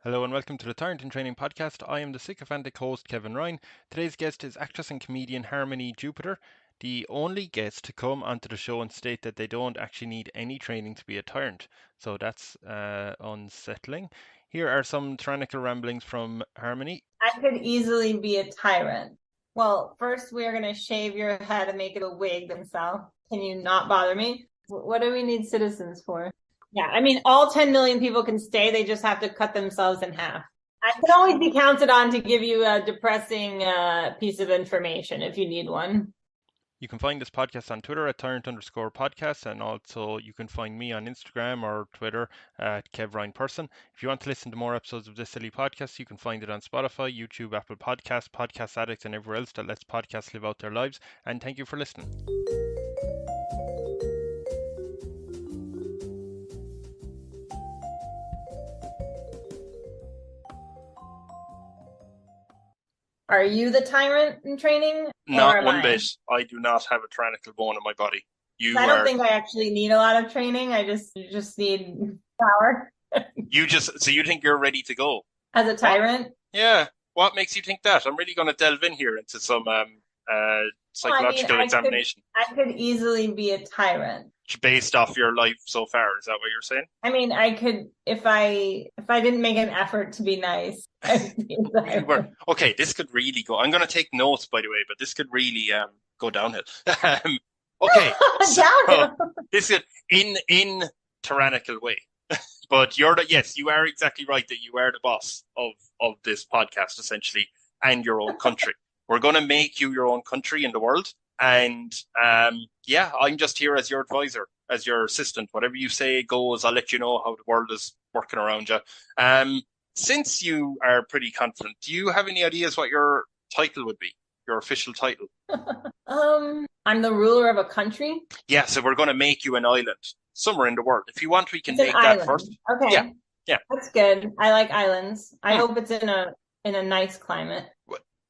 Hello and welcome to the Tyrant In Training podcast. I am the sycophantic host, Kevin Ryan. Today's guest is actress and comedian Harmony Jupiter, the only guest to come onto the show and state that they don't actually need any training to be a tyrant. So that's unsettling. Here are some tyrannical ramblings from Harmony. I could easily be a tyrant. Well, first we are going to shave your head and make it a wig themselves. Can you not bother me? What do we need citizens for? Yeah, I mean, all 10 million people can stay. They just have to cut themselves in half. I can always be counted on to give you a depressing piece of information if you need one. You can find this podcast on Twitter at Tyrant_podcast, and also you can find me on Instagram or Twitter at KevRyanPerson. If you want to listen to more episodes of this silly podcast, you can find it on Spotify, YouTube, Apple Podcasts, Podcast Addicts, and everywhere else that lets podcasts live out their lives. And thank you for listening. Are you the tyrant in training? Not one bit. I do not have a tyrannical bone in my body. I don't think I actually need a lot of training. I just need power. So you think you're ready to go? As a tyrant? Yeah. What makes you think that? I'm really going to delve in here into some psychological examination. I could easily be a tyrant. Based off your life so far, is that what you're saying? I mean, I could, if I didn't make an effort to be nice. Okay, this could really go. I'm going to take notes, by the way, but this could really go downhill. Okay, so this is in tyrannical way. But you are exactly right that you are the boss of this podcast, essentially, and your own country. We're going to make you your own country in the world. And I'm just here as your advisor, as your assistant. Whatever you say goes. I'll let you know how the world is working around you. Since you are pretty confident, do you have any ideas what your title would be? Your official title? I'm the ruler of a country? Yeah, so we're going to make you an island somewhere in the world. If you want, we can make that island. First. Okay. Yeah. That's good. I like islands. I hope it's in a nice climate.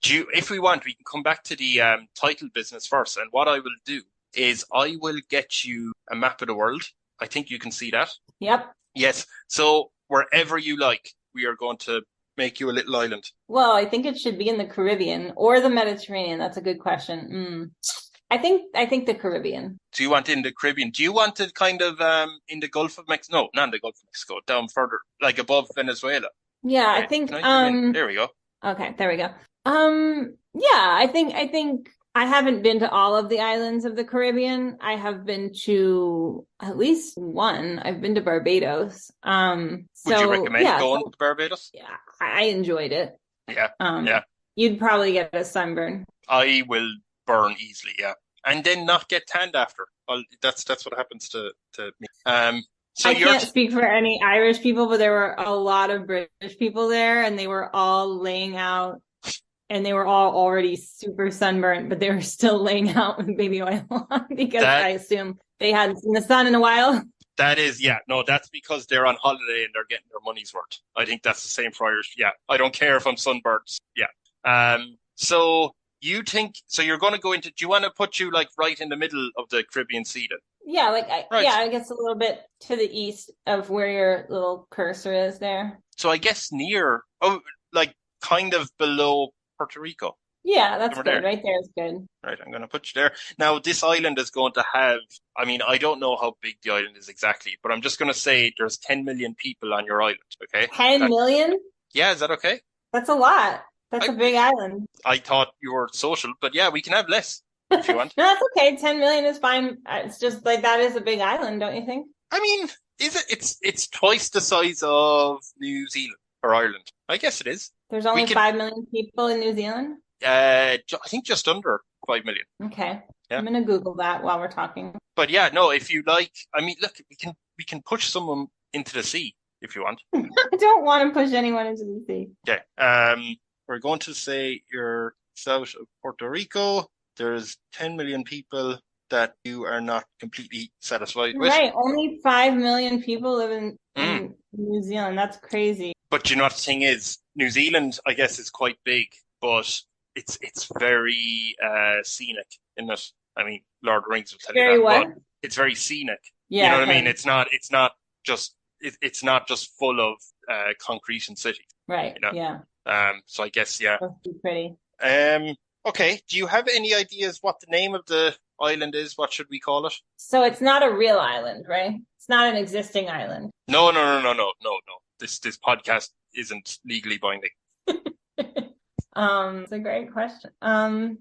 If we want, we can come back to the title business first. And what I will do is I will get you a map of the world. I think you can see that. Yep. Yes. So wherever you like, we are going to make you a little island. Well, I think it should be in the Caribbean or the Mediterranean. That's a good question. I think the Caribbean. Do you want in the Caribbean? Do you want it kind of in the Gulf of Mexico? No, not in the Gulf of Mexico. Down further, like above Venezuela. Yeah, okay. I think. There we go. Okay, there we go. I think I haven't been to all of the islands of the Caribbean. I have been to at least one. I've been to Barbados. Would you recommend going to Barbados? Yeah, I enjoyed it. Yeah. You'd probably get a sunburn. I will burn easily, yeah. And then not get tanned after. That's what happens to me. So I can't speak for any Irish people, but there were a lot of British people there, and they were all laying out. And they were all already super sunburnt, but they were still laying out with baby oil on because I assume they hadn't seen the sun in a while. That's because they're on holiday and they're getting their money's worth. I think that's the same for Irish. Yeah, I don't care if I'm sunburnt. Yeah. So you think, so you're going to go into, do you want to put you like right in the middle of the Caribbean Sea then? Yeah, I guess a little bit to the east of where your little cursor is there. So I guess kind of below Puerto Rico. Yeah, that's good. Right there is good. Right, I'm going to put you there. Now, this island is going to have, I don't know how big the island is exactly, but I'm just going to say there's 10 million people on your island, okay? 10 million? Yeah, is that okay? That's a lot. That's a big island. I thought you were social, but yeah, we can have less if you want. No, that's okay. 10 million is fine. It's just like that is a big island, don't you think? Is it? It's twice the size of New Zealand or Ireland. I guess it is. There's only 5 million people in New Zealand? I think just under 5 million. Okay. Yeah. I'm going to Google that while we're talking. But yeah, no, if you like, look, we can push someone into the sea if you want. I don't want to push anyone into the sea. Okay. We're going to say you're south of Puerto Rico. There's 10 million people that you are not completely satisfied with. Right. Only 5 million people live in New Zealand. That's crazy. But you know what the thing is? New Zealand, I guess, is quite big, but it's very scenic, isn't it? Lord of the Rings will tell you that. What? But it's very scenic. Yeah. You know what I mean? It's not just it's not just full of concrete and cities. Right. You know? Yeah. So I guess, yeah. Must be pretty. Okay. Do you have any ideas what the name of the island is? What should we call it? So it's not a real island, right? It's not an existing island. No. This podcast isn't legally binding. It's a great question.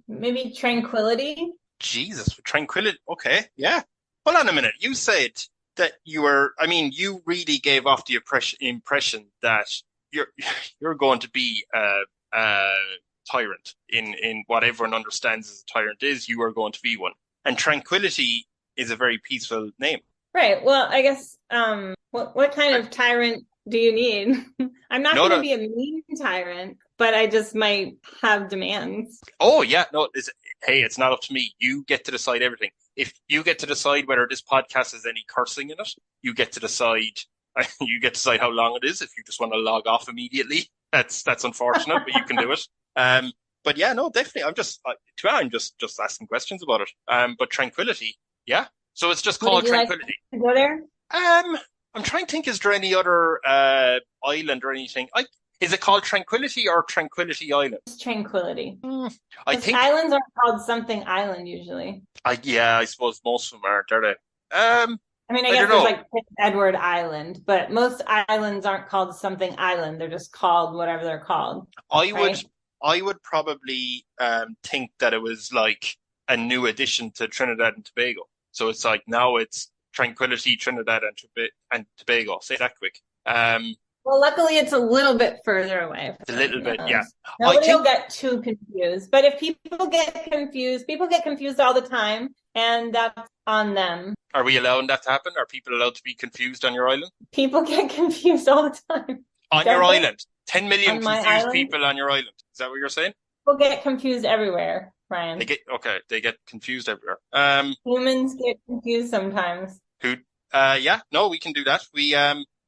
Maybe Tranquility. Jesus, Tranquility. Okay, yeah. Hold on a minute. You said that you really gave off the impression that you're going to be a tyrant in what everyone understands as a tyrant is. You are going to be one. And Tranquility is a very peaceful name. Right. Well, I guess what kind of tyrant do you need? I'm not going to be a mean tyrant, but I just might have demands. Oh, yeah. No, it's not up to me. You get to decide everything. If you get to decide whether this podcast has any cursing in it, you get to decide. You get to decide how long it is. If you just want to log off immediately, that's unfortunate, but you can do it. But yeah, no, definitely. I'm just asking questions about it. But Tranquility, yeah. So it's just called Tranquility. Like to go there? I'm trying to think. Is there any other island or anything? Is it called Tranquility or Tranquility Island? It's Tranquility. I think islands aren't called something island usually. I suppose most of them aren't, are they? I mean, I guess there's like Prince Edward Island, but most islands aren't called something island. They're just called whatever they're called. I would probably think that it was like a new addition to Trinidad and Tobago. So it's like now it's Tranquility, Trinidad and Tobago. Say that quick. Well, luckily it's a little bit further away. A little bit, yeah. Nobody will get too confused. But if people get confused all the time, and that's on them. Are we allowing that to happen? Are people allowed to be confused on your island? People get confused all the time. On your island? 10 million confused people on your island. Is that what you're saying? People get confused everywhere, Ryan. They get confused everywhere. Humans get confused sometimes. Yeah, no, we can do that.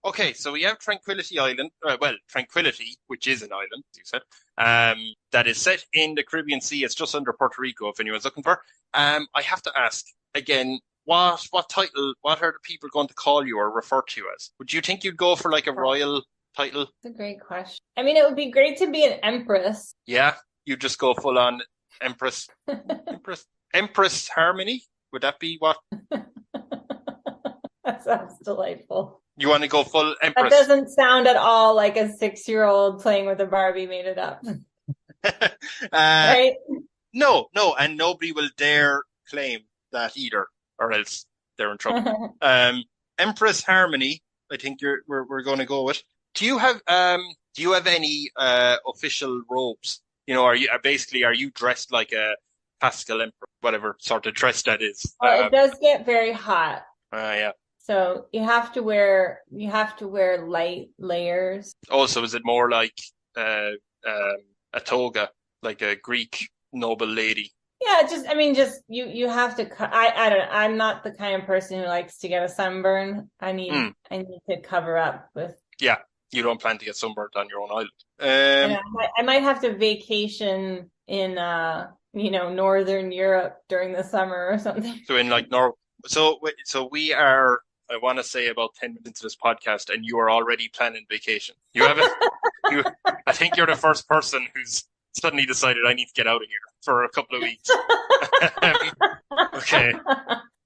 Okay, so we have Tranquility Island. Tranquility, which is an island, as you said, that is set in the Caribbean Sea. It's just under Puerto Rico, if anyone's looking for. I have to ask again, what title? What are the people going to call you or refer to you as? Would you think you'd go for like a royal title? That's a great question. I mean, it would be great to be an empress. Yeah, you just go full on Empress. Empress Harmony. Would that be what? That sounds delightful. You want to go full Empress? That doesn't sound at all like a 6-year-old playing with a Barbie made it up. Right? No, and nobody will dare claim that either, or else they're in trouble. Empress Harmony, I think we're going to go with. Do you have any official robes? You know, are you dressed like a Pascal Emperor, whatever sort of dress that is? Well, it does get very hot. Yeah. So you have to wear light layers. Oh, so is it more like a toga, like a Greek noble lady? Yeah, you have to. I don't know. I'm not the kind of person who likes to get a sunburn. I need to cover up with. Yeah, you don't plan to get sunburned on your own island. I might have to vacation in Northern Europe during the summer or something. So in like So we are, I want to say, about 10 minutes into this podcast, and you are already planning vacation. You haven't. I think you're the first person who's suddenly decided I need to get out of here for a couple of weeks. Okay.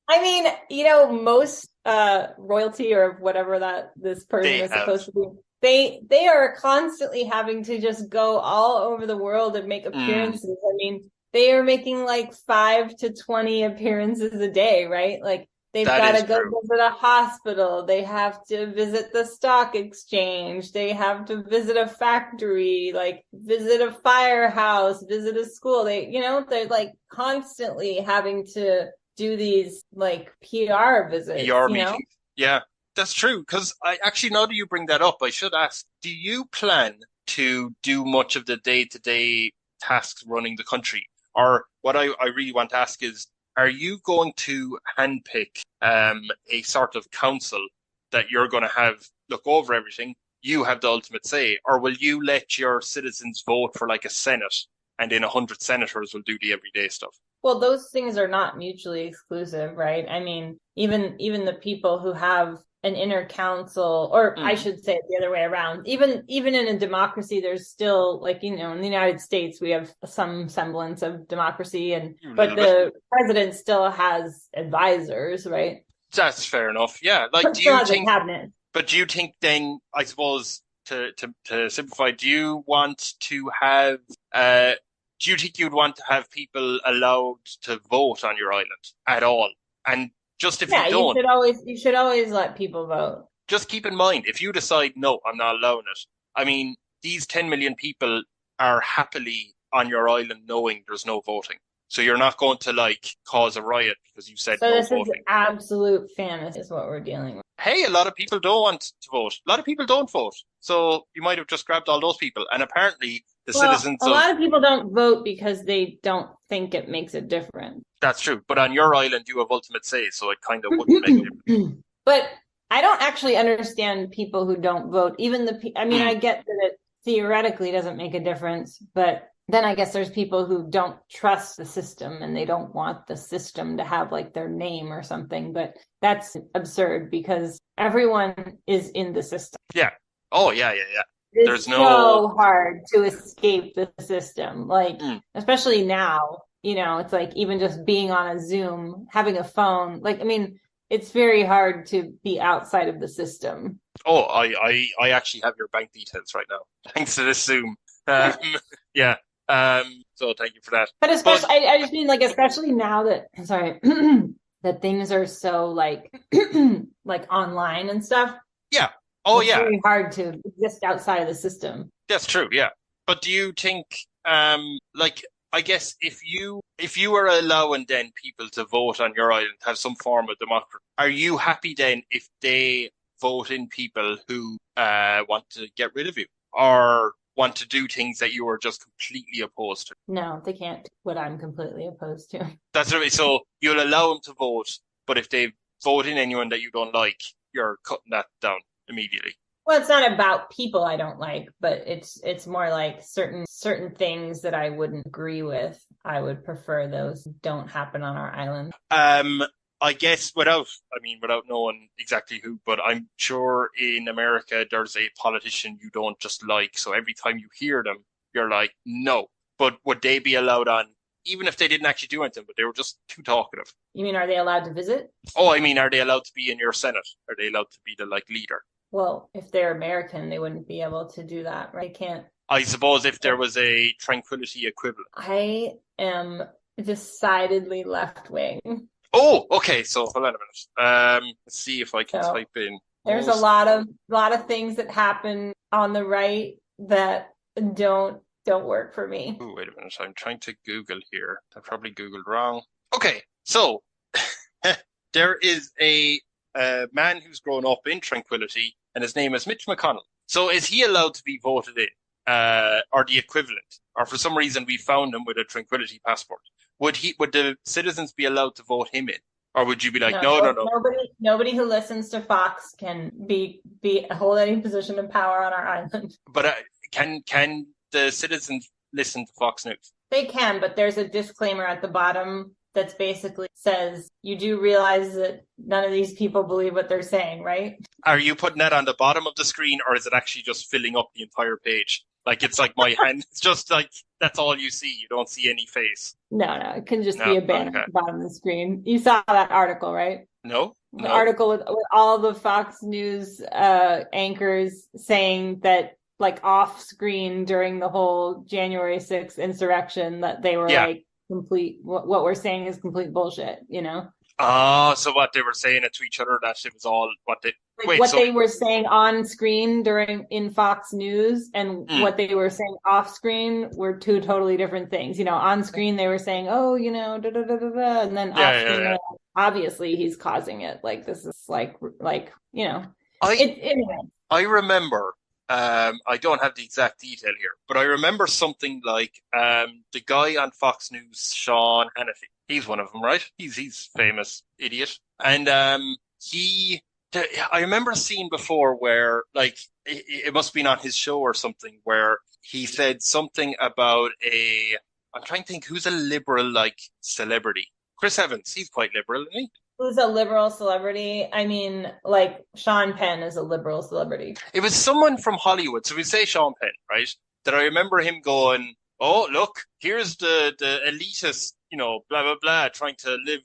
I mean, most royalty or whatever this person is supposed to be, they are constantly having to just go all over the world and make appearances. I mean, they are making like 5 to 20 appearances a day, right? Like they've got to go visit a hospital. They have to visit the stock exchange. They have to visit a factory, like visit a firehouse, visit a school. They're like constantly having to do these like PR visits. PR meetings. Yeah, that's true. Because now that you bring that up, I should ask, do you plan to do much of the day-to-day tasks running the country? Or what I really want to ask is, are you going to handpick a sort of council that you're going to have look over everything? You have the ultimate say. Or will you let your citizens vote for like a Senate, and then 100 senators will do the everyday stuff? Well, those things are not mutually exclusive, right? I mean, even the people who have an inner council, or I Mm. should say it the other way around. Even in a democracy, there's still, like, in the United States, we have some semblance of democracy, but the president still has advisors, right? That's fair enough. Yeah. Like, do Still you has a think, cabinet. but do you think then, I suppose, to simplify, do you want to have, do you think you'd want to have people allowed to vote on your island at all? And just if you Yeah, don't, you should always let people vote. just keep in mind, if you decide, no, I'm not allowing it, I mean, these 10 million people are happily on your island knowing there's no voting. So you're not going to like cause a riot because you said So no this is voting. absolute fantasy is what we're dealing with. Hey, a lot of people don't want to vote. A lot of people don't vote. So you might have just grabbed all those people. And apparently the citizens a lot of people don't vote because they don't think it makes a difference. That's true. But on your island, you have ultimate say, so it kind of wouldn't make a difference. But I don't actually understand people who don't vote. Even I get that it theoretically doesn't make a difference, but then I guess there's people who don't trust the system and they don't want the system to have like their name or something. But that's absurd because everyone is in the system. Yeah. Oh, yeah. It's so hard to escape the system. Like, especially now, it's like even just being on a Zoom, having a phone, like, I mean, it's very hard to be outside of the system. Oh, I actually have your bank details right now, thanks to this Zoom. Yeah. So thank you for that. But especially, I just mean, like, especially now that, sorry, that things are so like, like online and stuff. Yeah. Oh, it's very hard to exist outside of the system. That's true. Yeah. But do you think, like, I guess if you were allowing then people to vote on your island, have some form of democracy, are you happy then if they vote in people who want to get rid of you or want to do things that you are just completely opposed to? No, they can't do what I'm completely opposed to. That's right. So you'll allow them to vote, but if they vote in anyone that you don't like, you're cutting that down immediately. Well, it's not about people I don't like, but it's more like certain things that I wouldn't agree with. I would prefer those don't happen on our island. I guess without knowing exactly who, but I'm sure in America there's a politician you don't just like. So every time you hear them, you're like, no. But would they be allowed on, even if they didn't actually do anything, but they were just too talkative? You mean, are they allowed to visit? Oh, I mean, are they allowed to be in your Senate? Are they allowed to be the like leader? Well, if they're American, they wouldn't be able to do that, right? They can't. I suppose if there was a tranquility equivalent. I am decidedly left-wing. Oh, okay. So hold on a minute. Let's see if I can type in. There's a lot of things that happen on the right that don't work for me. Ooh, wait a minute. I'm trying to Google here. I probably Googled wrong. Okay, so there is a man who's grown up in tranquility, and his name is Mitch McConnell. So is he allowed to be voted in, or the equivalent, or for some reason we found him with a tranquility passport? Would the citizens be allowed to vote him in, or would you be like, no? Nobody who listens to Fox can hold any position of power on our island. But can the citizens listen to Fox News? They can, but there's a disclaimer at the bottom that's basically says, you do realize that none of these people believe what they're saying, right? Are you putting that on the bottom of the screen, or is it actually just filling up the entire page? Like, it's like my hand. It's just like, that's all you see. You don't see any face. No, it can just be a banner at the bottom of the screen. You saw that article, right? No. The article with all the Fox News anchors saying that, like, off screen during the whole January 6th insurrection, that they were like, what we're saying is complete bullshit, Oh, so what they were saying it to each other, that it was all they were saying on screen in Fox News and what they were saying off screen were two totally different things. On screen they were saying, oh, da da da da da, and then off screen, obviously he's causing it. Like, this is anyway. I remember. I don't have the exact detail here, but I remember something like the guy on Fox News, Sean Hannity. He's one of them, right? He's famous idiot, and I remember seeing before where, like, it must have been on his show or something, where he said something about I'm trying to think who's a liberal like celebrity. Chris Evans, he's quite liberal, isn't he? who's a liberal celebrity? I mean, like Sean Penn is a liberal celebrity. It was someone from Hollywood. So we say Sean Penn, right? That I remember him going, "Oh, look, here's the elitist, blah blah blah, trying to live,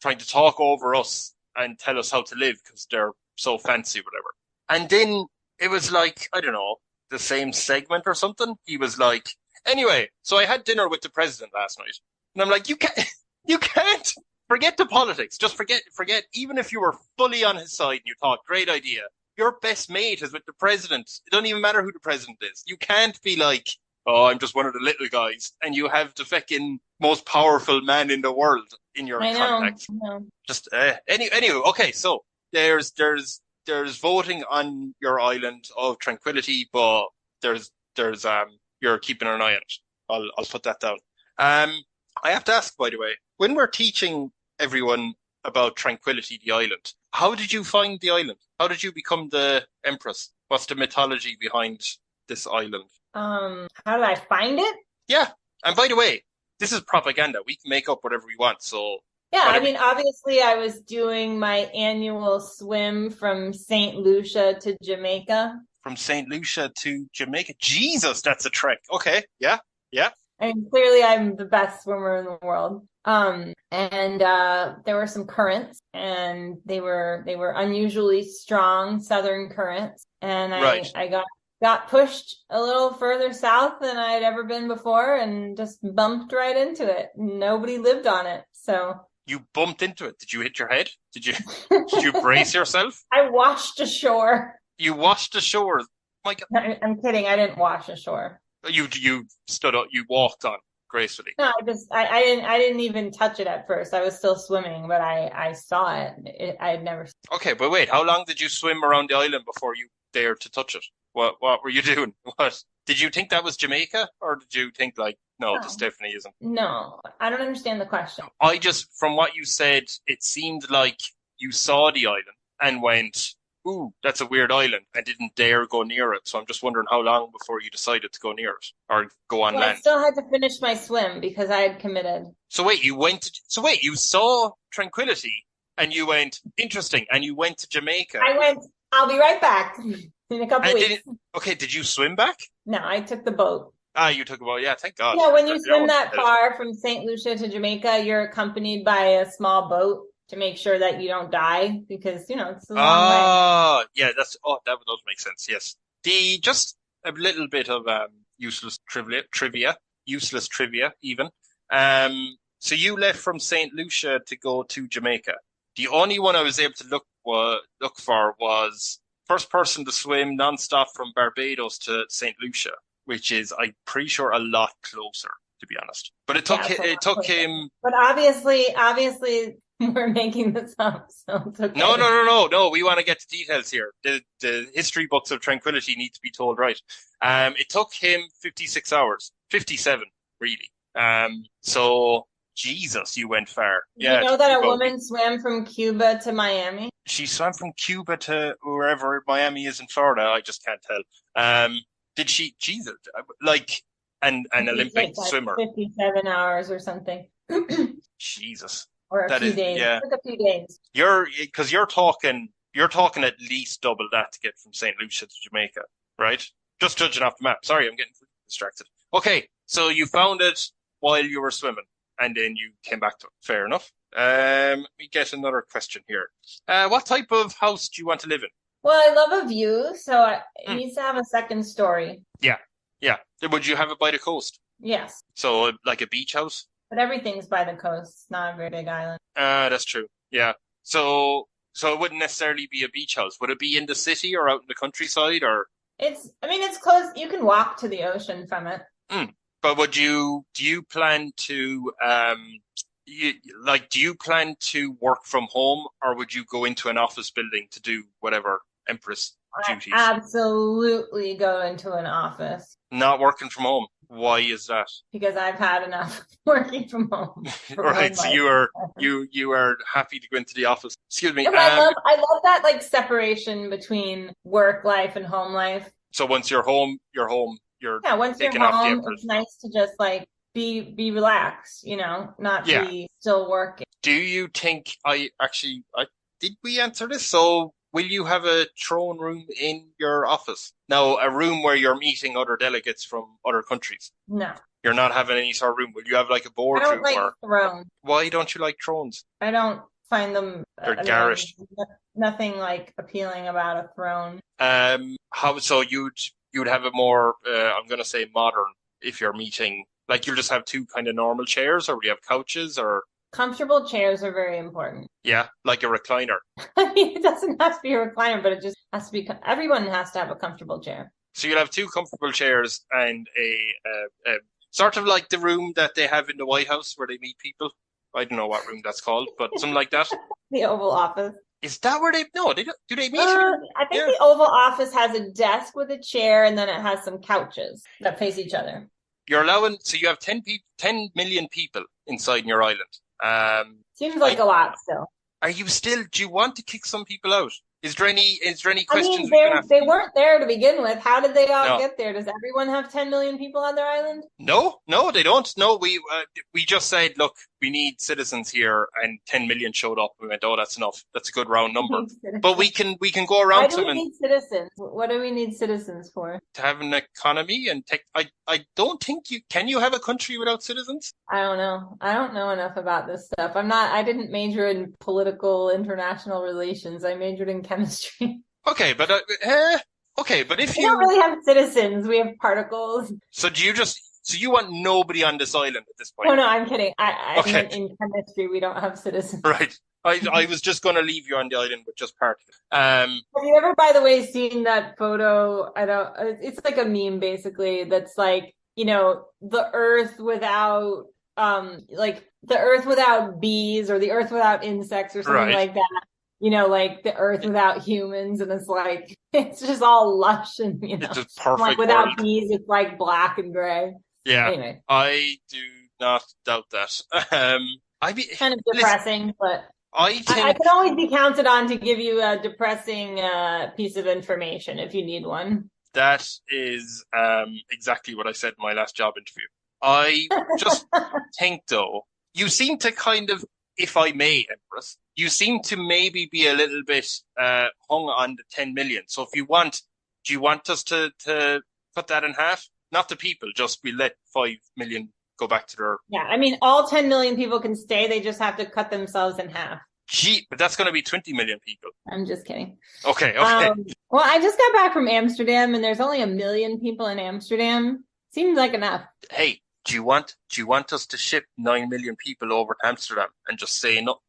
trying to talk over us and tell us how to live because they're so fancy, whatever." And then it was like, I don't know, the same segment or something. He was like, "Anyway, so I had dinner with the president last night," and I'm like, you can't." Forget the politics. Just forget. Even if you were fully on his side and you thought, great idea, your best mate is with the president. It doesn't even matter who the president is. You can't be like, oh, I'm just one of the little guys, and you have the fucking most powerful man in the world in your contacts. I know. Just anyway. Okay, so there's voting on your island of tranquility, but there's you're keeping an eye on it. I'll put that down. I have to ask, by the way, when we're teaching everyone about Tranquility, the island, how did you find the island? How did you become the Empress? What's the mythology behind this island? How did I find it? Yeah. And by the way, this is propaganda. We can make up whatever we want. So yeah, I mean, obviously I was doing my annual swim from St. Lucia to Jamaica. From St. Lucia to Jamaica? Jesus, that's a trek. Okay. Yeah. And clearly I'm the best swimmer in the world. And there were some currents, and they were unusually strong southern currents. And I got pushed a little further south than I had ever been before, and just bumped right into it. Nobody lived on it. So you bumped into it. Did you hit your head? Did you brace yourself? I washed ashore. You washed ashore. My God. I'm kidding. I didn't wash ashore. You stood up. You walked on gracefully. No, I didn't even touch it at first. I was still swimming, but I saw it. I had never. Okay, but wait. How long did you swim around the island before you dared to touch it? What were you doing? What did you think that was Jamaica, or did you think like, no, this definitely isn't? No, I don't understand the question. From what you said, it seemed like you saw the island and went, ooh, that's a weird island, and didn't dare go near it. So I'm just wondering how long before you decided to go near it or go on land. I still had to finish my swim because I had committed. So wait, you saw Tranquility and you went, interesting, and you went to Jamaica. I went, I'll be right back in a couple weeks. Did you swim back? No, I took the boat. You took a boat. Yeah, thank God. Yeah, when you swim that far from St. Lucia to Jamaica, you're accompanied by a small boat to make sure that you don't die, because it's a long way. Yeah, that does make sense. Yes. Just a little bit of useless trivia even. So you left from St. Lucia to go to Jamaica. The only one I was able to look for was first person to swim nonstop from Barbados to St. Lucia, which is, I'm pretty sure, a lot closer, to be honest. But it took him. But obviously, we're making this up, so it's okay. No. We want to get to details here. The history books of Tranquility need to be told right. It took him 56 hours, 57 really. So Jesus, you went far. You know that a woman swam from Cuba to Miami? She swam from Cuba to wherever Miami is in Florida. I just can't tell. Did she? Jesus, like an Olympic swimmer. 57 hours or something. Jesus. Or a few days. Yeah. It took a few days. You're talking at least double that to get from St. Lucia to Jamaica, right? Just judging off the map. Sorry, I'm getting distracted. Okay, so you found it while you were swimming, and then you came back to it. Fair enough. Let me get another question here. What type of house do you want to live in? Well, I love a view, so it needs to have a second story. Yeah. Would you have it by the coast? Yes. So, like a beach house? But everything's by the coast. It's not a very big island. That's true. Yeah. So it wouldn't necessarily be a beach house. Would it be in the city or out in the countryside, or? It's close. You can walk to the ocean from it. But do you plan to do you plan to work from home, or would you go into an office building to do whatever Empress duties? I absolutely go into an office. Not working from home. Why is that? Because I've had enough working from home. Right, so you are happy to go into the office. Excuse me. I love that like separation between work life and home life. So once you're home, you're home. Once you're home, it's nice to just like be relaxed, not Yeah. be still working. Do you think did we answer this? So will you have a throne room in your office? Now, a room where you're meeting other delegates from other countries. No, You're not having any sort of room. Will you have like a I boardroom don't like or thrones. why don't you like thrones? I don't find them. They're garish. Nothing like appealing about a throne. How so you'd have a more I'm gonna say modern if you're meeting like you'll just have two kind of normal chairs or will you have couches or Comfortable chairs are very important. yeah, like a recliner. I mean, it doesn't have to be a recliner, but it just has to be. Everyone has to have a comfortable chair. So you'll have two comfortable chairs and a sort of like the room that they have in the White House where they meet people. I don't know what room that's called, but something like that. The Oval Office. Is that where they? No, they don't. Do they meet? I think the Oval Office has a desk with a chair, and then it has some couches that face each other. You're allowing, so you have 10 million people inside your island. Seems like a lot still. Do you want to kick some people out? Is there any I questions mean, they weren't there to begin with. How did they all get there? Does everyone have 10 million people on their island? No, they don't. No, we just said, look, we need citizens here, and 10 million showed up. We went, oh, that's enough. That's a good round number. But we can go around. Why do we need citizens? What do we need citizens for? To have an economy and tech. I don't think can you have a country without citizens? I don't know. I don't know enough about this stuff. I didn't major in political international relations. I majored in chemistry. Okay, but if we don't really have citizens, we have particles. So you want nobody on this island at this point? No, I'm kidding. I meant in chemistry we don't have citizens. Right. I was just going to leave you on the island with just particles. Have you ever, by the way, seen that photo? It's like a meme basically. That's like, the Earth without the Earth without bees or the Earth without insects or something like that. Like the Earth without humans, and it's just all lush and it's just perfect. Like without world. bees, it's like black and gray. Yeah. Anyway, I do not doubt that. I'd be kind of depressing, but I can always be counted on to give you a depressing piece of information if you need one. That is exactly what I said in my last job interview. I just think, though, you seem to kind of, if I may, Empress, you seem to maybe be a little bit hung on the 10 million. So do you want us to cut that in half? Not the people, just we let 5 million go back to their... Yeah, I mean, all 10 million people can stay. They just have to cut themselves in half. Gee, but that's going to be 20 million people. I'm just kidding. Okay. Well, I just got back from Amsterdam, and there's only 1 million people in Amsterdam. Seems like enough. Hey, do you want us to ship 9 million people over to Amsterdam and just say no?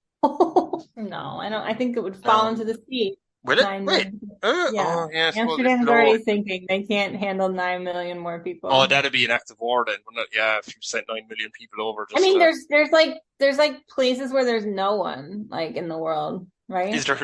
No, I don't. I think it would fall into the sea. Will it? Wait. Yeah. Yes, Amsterdam's already sinking. They can't handle 9 million more people. Oh, that'd be an act of war then, wouldn't it? Yeah, if you sent 9 million people over. There's places where there's no one, like in the world, right? Is there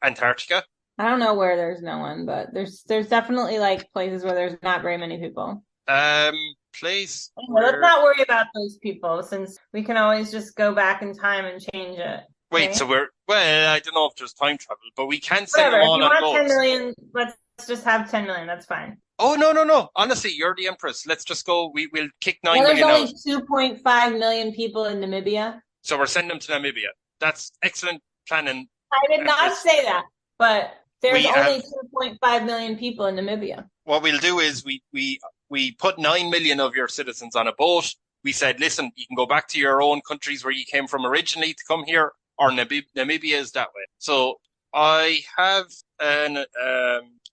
Antarctica? I don't know where there's no one, but there's definitely like places where there's not very many people. Let's not worry about those people, since we can always just go back in time and change it. Wait, right? so I don't know if there's time travel, but we can send them all on boats. 10 million, let's just have 10 million. That's fine. Oh, no. Honestly, you're the Empress. Let's just go. We'll kick 9 million out. There's only 2.5 million people in Namibia. So we're sending them to Namibia. That's excellent planning. I did not say that, but there's only 2.5 million people in Namibia. What we'll do is we put 9 million of your citizens on a boat. We said, listen, you can go back to your own countries where you came from originally to come here, or Namibia is that way. So I have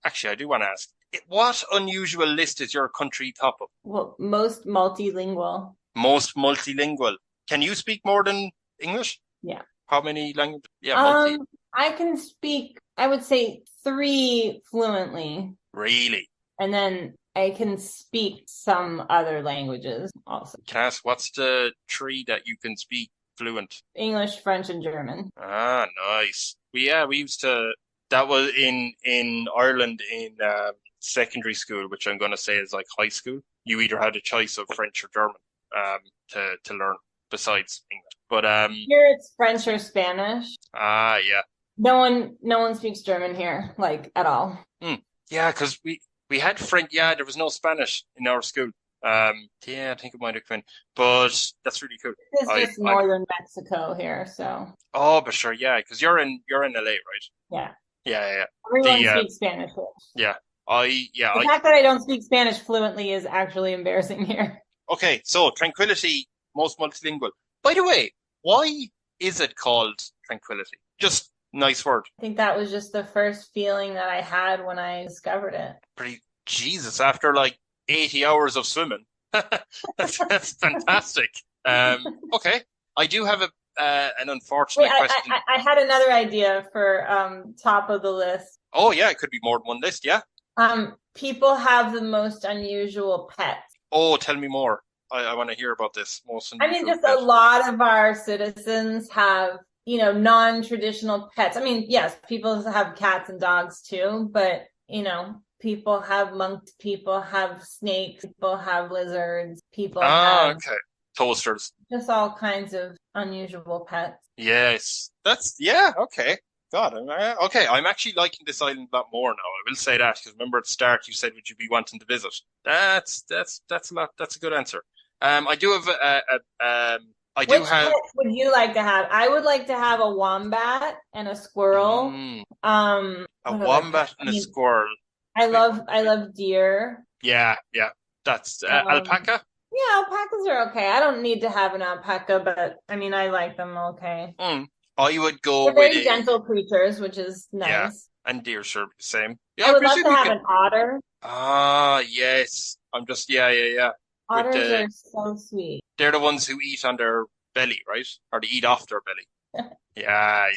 actually, I do want to ask, what unusual list is your country top of? Well, most multilingual. Most multilingual. Can you speak more than English? Yeah. How many languages? Yeah, I can speak, I would say 3 fluently. Really? And then I can speak some other languages also. Can I ask, what's the 3 that you can speak fluent? English, French, and German. Ah, nice. We used to, that was in Ireland in secondary school, which I'm going to say is like high school. You either had a choice of French or German to learn besides English. But here it's French or Spanish. Ah, yeah. No one speaks German here, like at all. Yeah, because we had French. Yeah, there was no Spanish in our school. Yeah, I think it might have been, but that's really cool. It's I, just I, northern Mexico here, so oh, but sure, yeah, because you're in LA, right? yeah. Yeah. Everyone The speaks Spanish here. yeah, The fact that I don't speak Spanish fluently is actually embarrassing here. okay. So Tranquility, most multilingual. By the way, why is it called Tranquility? Just nice word. I think that was just the first feeling that I had when I discovered it. Pretty Jesus, after like 80 hours of swimming. That's fantastic. Okay. I do have an Wait, unfortunate question. I had another idea for top of the list. Oh yeah, it could be more than one list, yeah. People have the most unusual pets. Oh, tell me more. I want to hear about this. Most I mean, unusual just pet. a lot of our citizens have, non-traditional pets. I mean, yes, people have cats and dogs too, but, people have monkeys, people have snakes, people have lizards, people have Okay. Toasters. just all kinds of unusual pets. Yes. Yeah, okay. God, okay. I'm actually liking this island a lot more now. I will say that because remember at the start you said would you be wanting to visit? That's a lot. That's a good answer. I do have I do Which have pets would you like to have? I would like to have a wombat and a squirrel. a What other wombat pet? and a squirrel. I Wait, love deer. yeah. That's alpaca. Yeah, alpacas are okay. I don't need to have an alpaca, but I mean, I like them okay. I would go They're with very a gentle creatures, which is yeah, nice. and deer sure be the same. Yeah, I I would love presume to you have can. an otter. Ah, yes. I'm just yeah. With Otters are so sweet. they're the ones who eat on their belly, right? Or they eat off their belly. Yeah. They're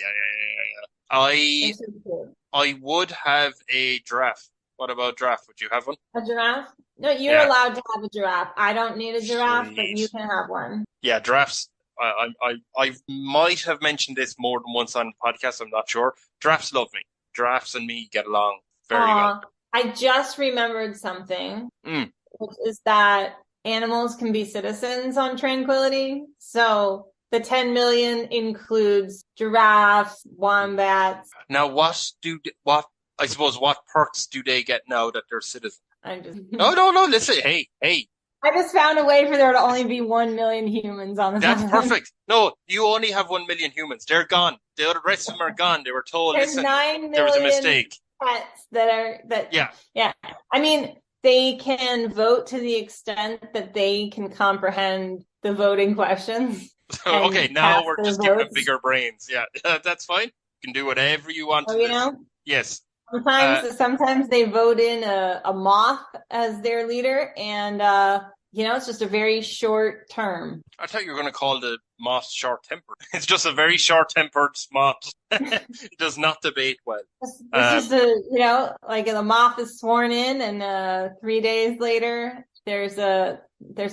I so cute. I would have a giraffe. What about giraffe? Would you have one? A giraffe? No, you're Yeah. allowed to have a giraffe. I don't need a giraffe, but you Sweet. can have one. Yeah, giraffes. I might have mentioned this more than once on the podcast. I'm not sure. Giraffes love me. Giraffes and me get along very well. I just remembered something, which is that animals can be citizens on Tranquility. So the 10 million includes giraffes, wombats. Now, I suppose what perks do they get now that they're citizens? I'm just No. Listen, hey. I just found a way for there to only be 1 million humans on this That's island. perfect. No, you only have 1 million humans. They're gone. The other rest of them are gone. They were told, There's listen, 9 there was a million mistake. pets that Yeah. I mean, they can vote to the extent that they can comprehend the voting questions. Okay, now we're just giving them votes. bigger brains. Yeah, that's fine. You can do whatever you want to this. Yes. Sometimes they vote in a moth as their leader, and it's just a very short term. I thought you were going to call the moth short-tempered. It's just a very short-tempered moth. It does not debate well. It's just like the moth is sworn in, and 3 days later there's a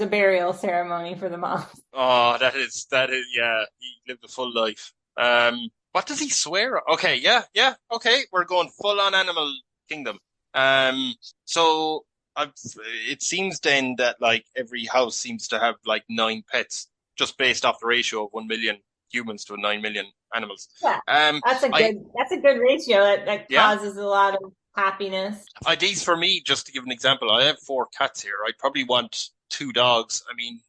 burial ceremony for the moth. Oh, that is yeah. He lived a full life. What does he swear? Okay, yeah. Okay, we're going full on animal kingdom. So it seems then that like every house seems to have like 9 pets, just based off the ratio of 1 million humans to 9 million animals. Yeah, that's a good ratio. That causes a lot of happiness. These for me, just to give an example, I have 4 cats here. I'd probably want 2 dogs. I mean,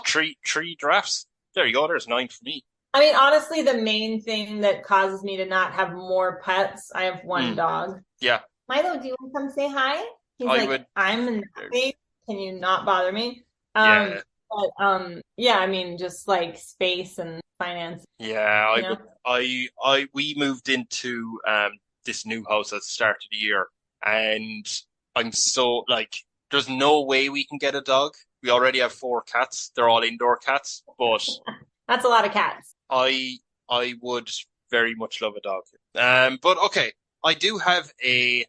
three giraffes. There you go. There's 9 for me. I mean, honestly, the main thing that causes me to not have more pets, I have 1 dog. Yeah. Milo, do you want to come say hi? He's I'm in the space. Can you not bother me? Yeah. But I mean, just like space and finance. Yeah, we moved into this new house at the start of the year, and I'm so like, there's no way we can get a dog. We already have 4 cats. They're all indoor cats, but that's a lot of cats. I would very much love a dog. But okay, I do have a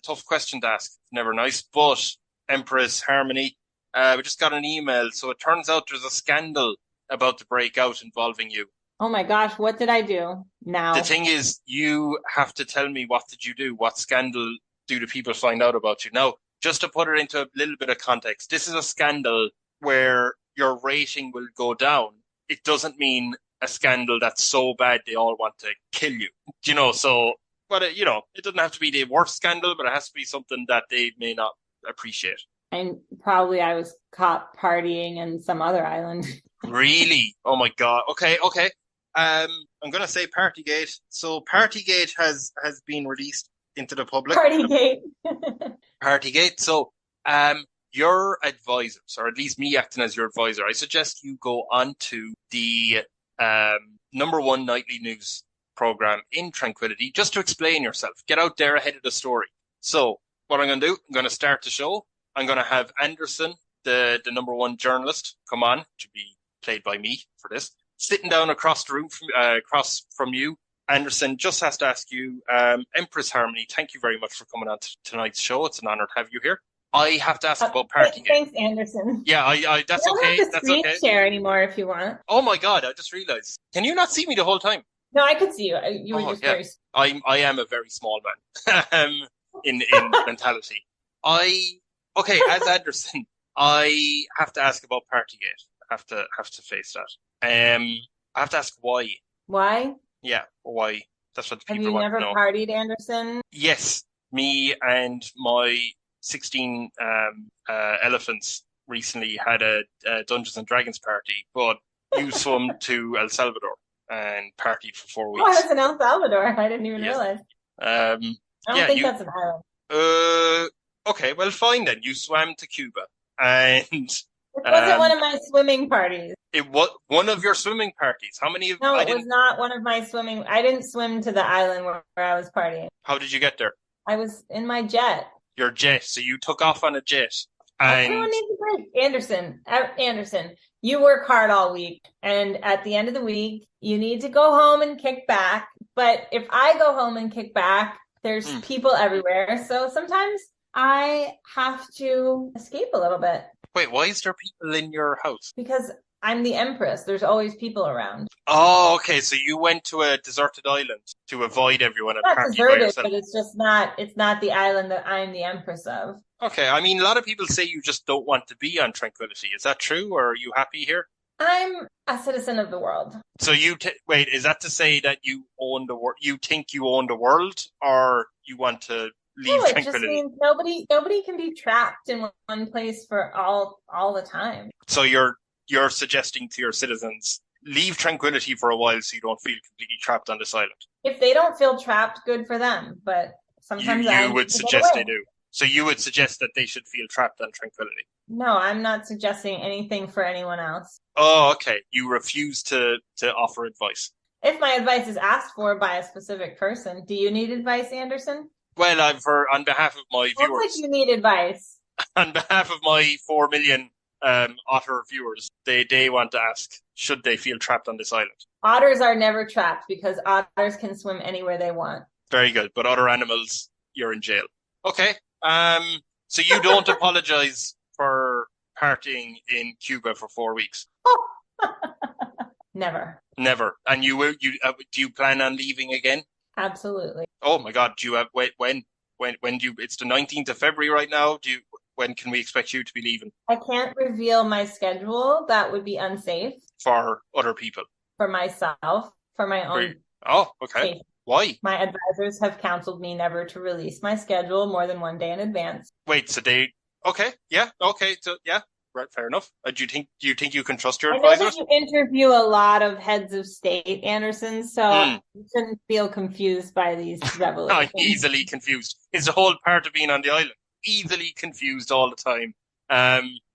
tough question to ask. It's never nice, but Empress Harmony, we just got an email. So it turns out there's a scandal about to break out involving you. Oh my gosh, what did I do now? The thing is, you have to tell me, what did you do? What scandal do the people find out about you? Now, just to put it into a little bit of context, this is a scandal where your rating will go down. It doesn't mean a scandal that's so bad they all want to kill you. But it doesn't have to be the worst scandal, but it has to be something that they may not appreciate. And probably I was caught partying in some other island. Really? Oh my God. Okay, okay. I'm gonna say Partygate. So Partygate has been released into the public. Partygate. Partygate. So, your advisors, or at least me acting as your advisor, I suggest you go on to the #1 nightly news program in Tranquility just to explain yourself. Get out there ahead of the story. So, what I'm going to do, I'm going to start the show. I'm going to have Anderson, the #1 journalist, come on, to be played by me for this, sitting down across the room across from you. Anderson just has to ask you, Empress Harmony, thank you very much for coming on to tonight's show. It's an honor to have you here. I have to ask about Partygate. Thanks, Anderson. Yeah, I that's you don't okay. have to That's screen okay. share anymore if you want. Oh my God, I just realized. Can you not see me the whole time? No, I could see you. You were just very. I am a very small man in mentality. Okay, as Anderson, I have to ask about Partygate. I have to face that. I have to ask why. Why? Yeah, why? That's what the people want to know. Have you never partied, Anderson? Yes, me and my 16 elephants recently had a Dungeons and Dragons party, but you swam to El Salvador and partied for 4 weeks. Oh, I was in El Salvador. I didn't even realize. I don't think that's an island. Okay, well, fine then. You swam to Cuba, and it wasn't one of my swimming parties. It was one of your swimming parties. How many? No, it was not one of my swimming. I didn't swim to the island where I was partying. How did you get there? I was in my jet. Your jet. So you took off on a jet. Everyone needs a break. Anderson, you work hard all week, and at the end of the week, you need to go home and kick back. But if I go home and kick back, there's people everywhere. So sometimes I have to escape a little bit. Wait, why is there people in your house? Because I'm the Empress. There's always people around. Oh, okay. So you went to a deserted island to avoid everyone and party by yourself. But it's just not. It's not the island that I'm the Empress of. Okay. I mean, a lot of people say you just don't want to be on Tranquility. Is that true, or are you happy here? I'm a citizen of the world. So wait. Is that to say that you own the world? You think you own the world, or you want to leave Tranquility? It just means nobody can be trapped in one place for all the time. So you're suggesting to your citizens, leave Tranquility for a while so you don't feel completely trapped on this island. If they don't feel trapped, good for them. But sometimes you would suggest they do. So you would suggest that they should feel trapped on Tranquility. No, I'm not suggesting anything for anyone else. Oh, okay. You refuse to offer advice. If my advice is asked for by a specific person, do you need advice, Anderson? Well, on behalf of my viewers. Looks like you need advice. On behalf of my 4 million otter viewers, they want to ask, should they feel trapped on this island? Otters are never trapped because otters can swim anywhere they want. Very good. But other animals, you're in jail. Okay. So you don't apologize for partying in Cuba for 4 weeks? Never. And do you plan on leaving again? Absolutely. Oh my God. Do you have, when do you, it's the 19th of February right now. When can we expect you to be leaving? I can't reveal my schedule. That would be unsafe. For other people? For myself. For my own. Oh, okay. Safety. Why? My advisors have counseled me never to release my schedule more than 1 day in advance. Wait, so okay, yeah, okay, so yeah, right, fair enough. Do you think you can trust your advisors? I know that you interview a lot of heads of state, Anderson, so you shouldn't feel confused by these revelations. I'm easily confused. It's the whole part of being on the island. Easily confused all the time.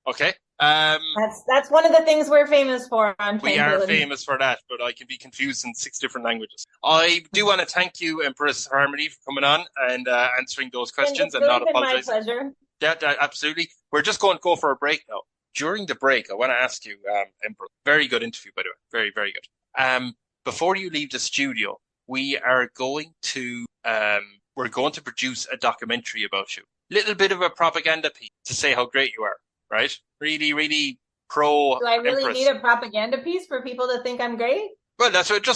Okay. That's one of the things we're famous for on Tranquility. We are famous for that, but I can be confused in 6 different languages. I do want to thank you, Empress Harmony, for coming on and answering those questions and not apologizing. My pleasure. Yeah, absolutely. We're just going to go for a break now. During the break, I want to ask you, Empress, very good interview, by the way. Very, very good. Before you leave the studio, we are going to produce a documentary about you. Little bit of a propaganda piece to say how great you are, right? Really, really pro. Do I really Empress. need a propaganda piece for people to think I'm great? Well, that's what.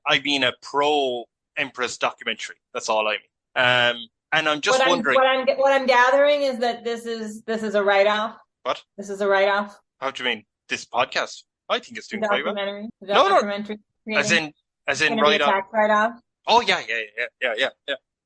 I mean a pro Empress documentary. That's all I mean. And I'm just wondering. What I'm gathering is that this is a write-off. What? This is a write-off. How do you mean? This podcast? I think it's doing quite well. Documentary. No. As in write-off. Write-off. Oh yeah.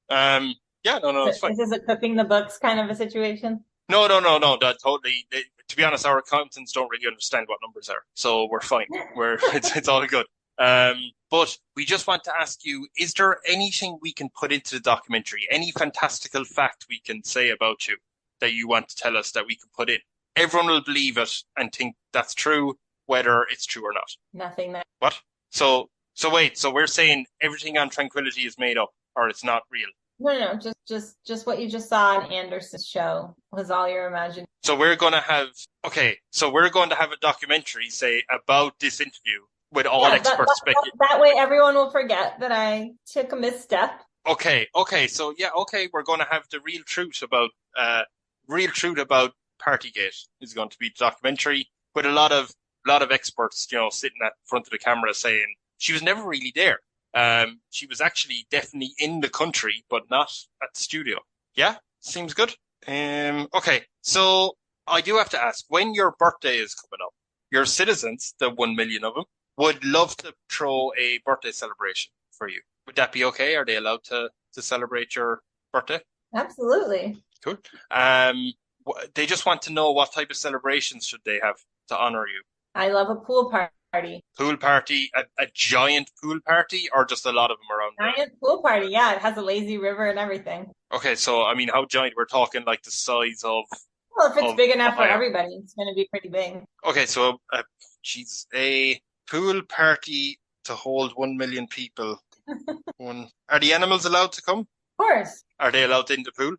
Yeah. No, it's fine. Is this a cooking the books kind of a situation? No, no, no, no. That totally. To be honest, our accountants don't really understand what numbers are, so we're fine. It's all good. But we just want to ask you: is there anything we can put into the documentary? Any fantastical fact we can say about you that you want to tell us that we can put in? Everyone will believe it and think that's true, whether it's true or not. Nothing that. What? So wait. So we're saying everything on Tranquility is made up, or it's not real. No. Just what you just saw on Anderson's show was all your imagination. So we're going to have, okay, so we're going to have a documentary, say, about this interview with all experts speculating. That way everyone will forget that I took a misstep. Okay, so yeah, okay, we're going to have the real truth about Partygate is going to be the documentary with a lot of experts, sitting at the front of the camera saying she was never really there. She was actually definitely in the country, but not at the studio. Yeah, seems good. Okay, so I do have to ask, when your birthday is coming up, your citizens, the 1 million of them, would love to throw a birthday celebration for you. Would that be okay? Are they allowed to celebrate your birthday? Absolutely. Cool. They just want to know what type of celebrations should they have to honor you. I love a pool party. Pool party, a giant pool party, or just a lot of them around? Giant pool party, yeah. It has a lazy river and everything. Okay, so I mean, how giant? We're talking like the size of. Well, if it's big enough for everybody, it's going to be pretty big. Okay, so a pool party to hold 1 million people. Are the animals allowed to come? Of course. Are they allowed in the pool?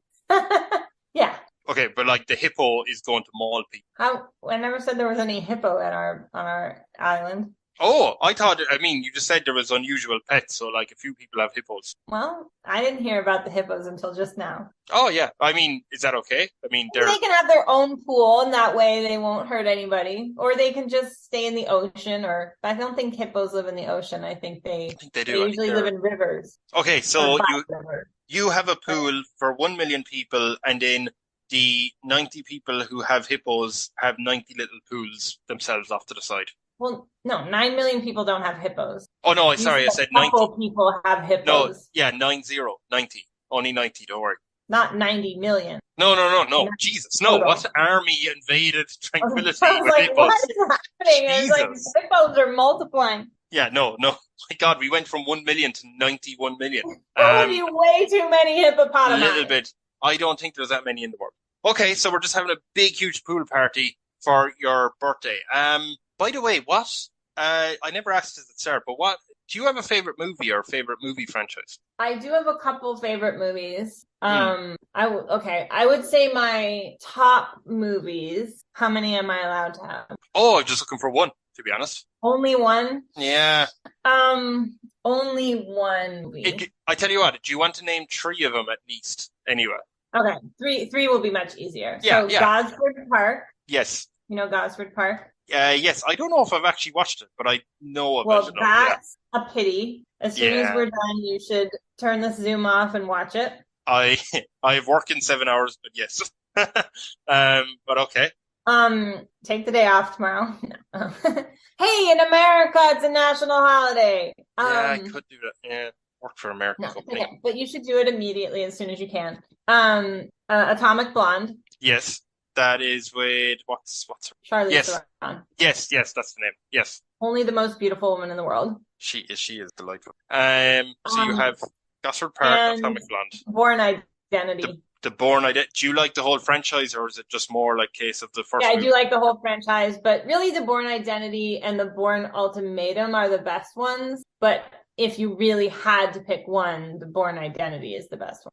Yeah. Okay, but like the hippo is going to maul people. I never said there was any hippo on our island. Oh, you just said there was unusual pets, so like a few people have hippos. Well, I didn't hear about the hippos until just now. Oh, yeah. I mean, is that okay? I mean, they can have their own pool, and that way they won't hurt anybody. Or they can just stay in the ocean, I don't think hippos live in the ocean. I think they do. They usually live in rivers. Okay, so you have a pool for 1 million people, and then the 90 people who have hippos have 90 little pools themselves off to the side. Well, no, 9 million people don't have hippos. Oh, no, sorry, I said 90. People have hippos. No, yeah, 90. Only 90, don't worry. Not 90 million. No, Jesus, no. What army invaded Tranquility with hippos? What is happening? It's like hippos are multiplying. Yeah, no. My God, we went from 1 million to 91 million. That would be way too many hippopotami. A little bit. I don't think there's that many in the world. Okay, so we're just having a big, huge pool party for your birthday. By the way, I never asked this at the start, but do you have a favorite movie or favorite movie franchise? I do have a couple favorite movies. I would say my top movies. How many am I allowed to have? Oh, I'm just looking for one, to be honest. Only one? Yeah. Only one movie. I tell you what, do you want to name 3 of them at least, anyway? Okay, three will be much easier. Yeah, so Gosford Park. Yes. You know Gosford Park? Yes, I don't know if I've actually watched it, but I know about it. Well, that's a pity. As soon as we're done, you should turn the Zoom off and watch it. I have work in 7 hours, but yes. But okay. Take the day off tomorrow. Hey, in America, it's a national holiday. Yeah, I could do that. Yeah, work for American company. Okay, but you should do it immediately as soon as you can. Atomic Blonde. Yes. That is with what's her? Charlize Theron. Yes, that's the name. Yes. Only the most beautiful woman in the world. She is delightful. So you have Gosford Park, Atomic Blonde. Born Identity. The Born Identity. Do you like the whole franchise, or is it just more like case of the first movie? I do like the whole franchise, but really the Born Identity and the Born Ultimatum are the best ones. But if you really had to pick one, the Born Identity is the best one.